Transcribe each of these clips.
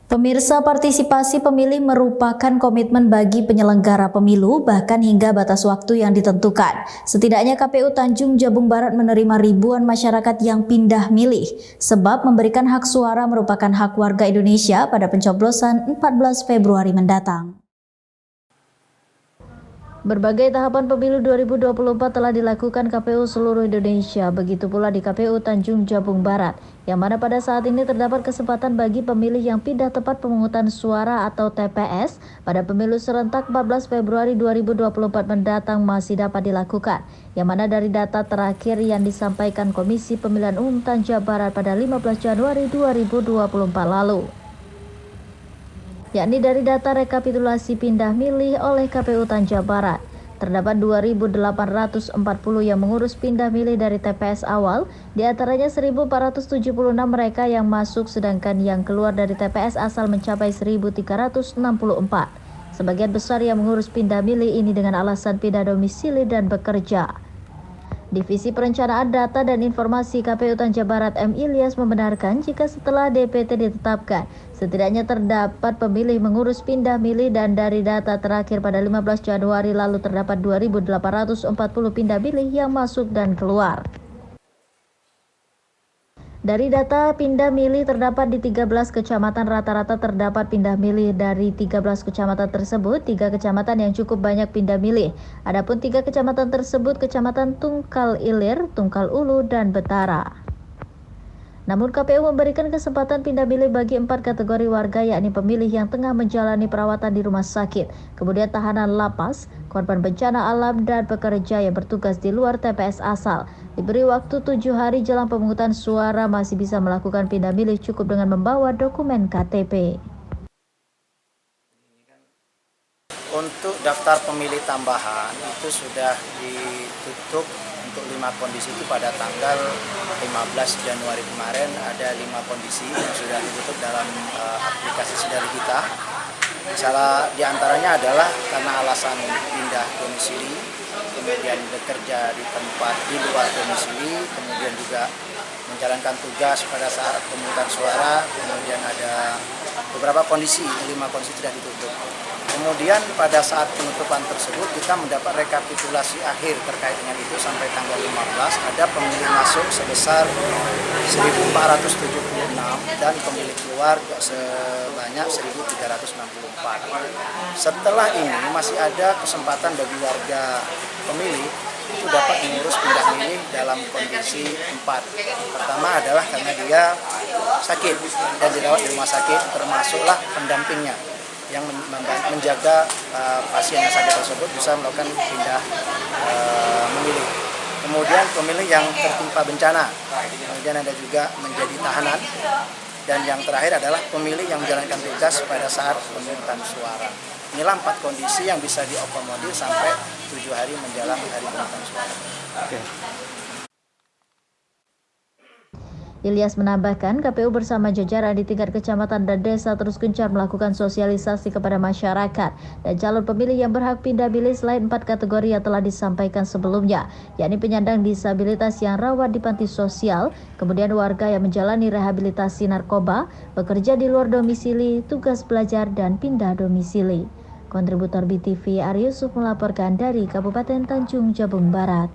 Pemirsa, partisipasi pemilih merupakan komitmen bagi penyelenggara pemilu bahkan hingga batas waktu yang ditentukan. Setidaknya KPU Tanjung Jabung Barat menerima ribuan masyarakat yang pindah milih sebab memberikan hak suara merupakan hak warga Indonesia pada pencoblosan 14 Februari mendatang. Berbagai tahapan pemilu 2024 telah dilakukan KPU seluruh Indonesia, begitu pula di KPU Tanjung Jabung Barat, yang mana pada saat ini terdapat kesempatan bagi pemilih yang pindah tempat pemungutan suara atau TPS pada pemilu serentak 14 Februari 2024 mendatang masih dapat dilakukan, yang mana dari data terakhir yang disampaikan Komisi Pemilihan Umum Tanja Barat pada 15 Januari 2024 lalu, yakni dari data rekapitulasi pindah milih oleh KPU Tanja Barat. Terdapat 2.840 yang mengurus pindah milih dari TPS awal, diantaranya 1.476 mereka yang masuk sedangkan yang keluar dari TPS asal mencapai 1.364. Sebagian besar yang mengurus pindah milih ini dengan alasan pindah domisili dan bekerja. Divisi Perencanaan Data dan Informasi KPU Tanja Barat M. Ilyas membenarkan jika setelah DPT ditetapkan, setidaknya terdapat pemilih mengurus pindah milih dan dari data terakhir pada 15 Januari lalu terdapat 2.840 pindah milih yang masuk dan keluar. Dari data pindah milih terdapat di 13 kecamatan, rata-rata terdapat pindah milih dari 13 kecamatan tersebut, 3 kecamatan yang cukup banyak pindah milih. Adapun 3 kecamatan tersebut kecamatan Tungkal Ilir, Tungkal Ulu, dan Betara. Namun KPU memberikan kesempatan pindah milih bagi 4 kategori warga, yakni pemilih yang tengah menjalani perawatan di rumah sakit, kemudian tahanan lapas, korban bencana alam, dan pekerja yang bertugas di luar TPS asal. Diberi waktu 7 hari jelang pemungutan suara masih bisa melakukan pindah milih cukup dengan membawa dokumen KTP. Untuk daftar pemilih tambahan itu sudah ditutup untuk 5 kondisi itu pada tanggal 15 Januari kemarin. Ada 5 kondisi yang sudah ditutup dalam aplikasi Sedari Kita. Salah diantaranya adalah karena alasan pindah domisili, kemudian bekerja di tempat di luar domisili, kemudian juga menjalankan tugas pada saat pemungutan suara, kemudian ada beberapa kondisi, 5 kondisi sudah ditutup. Kemudian pada saat penutupan tersebut kita mendapat rekapitulasi akhir terkait dengan itu sampai tanggal 15 ada pemilih masuk sebesar 1.476 dan pemilih keluar sebanyak 1.364. Setelah ini masih ada kesempatan bagi warga pemilih itu dapat mengurus pindah milih dalam kondisi 4. Pertama adalah karena dia sakit dan dirawat di rumah sakit, termasuklah pendampingnya yang menjaga pasien yang sakit tersebut bisa melakukan pindah memilih. Kemudian pemilih yang tertimpa bencana, kemudian ada juga menjadi tahanan, dan yang terakhir adalah pemilih yang menjalankan tugas pada saat pemungutan suara. Inilah 4 kondisi yang bisa diakomodir sampai 7 hari menjelang hari pemungutan suara. Ilyas menambahkan, KPU bersama jajaran di tingkat kecamatan dan desa terus gencar melakukan sosialisasi kepada masyarakat dan calon pemilih yang berhak pindah milih selain 4 kategori yang telah disampaikan sebelumnya, yakni penyandang disabilitas yang rawat di panti sosial, kemudian warga yang menjalani rehabilitasi narkoba, bekerja di luar domisili, tugas belajar, dan pindah domisili. Kontributor BTV Ari Yusuf melaporkan dari Kabupaten Tanjung Jabung Barat.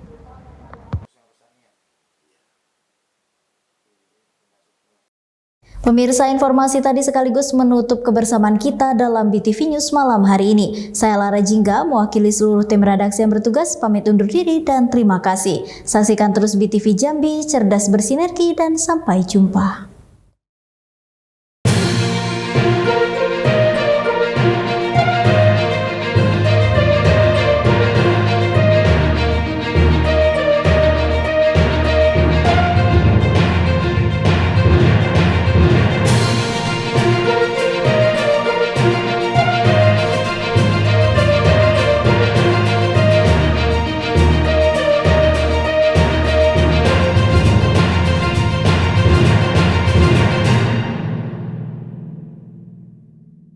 Pemirsa, informasi tadi sekaligus menutup kebersamaan kita dalam BTV News malam hari ini. Saya Lara Jingga, mewakili seluruh tim redaksi yang bertugas, pamit undur diri dan terima kasih. Saksikan terus BTV Jambi, cerdas bersinergi, dan sampai jumpa.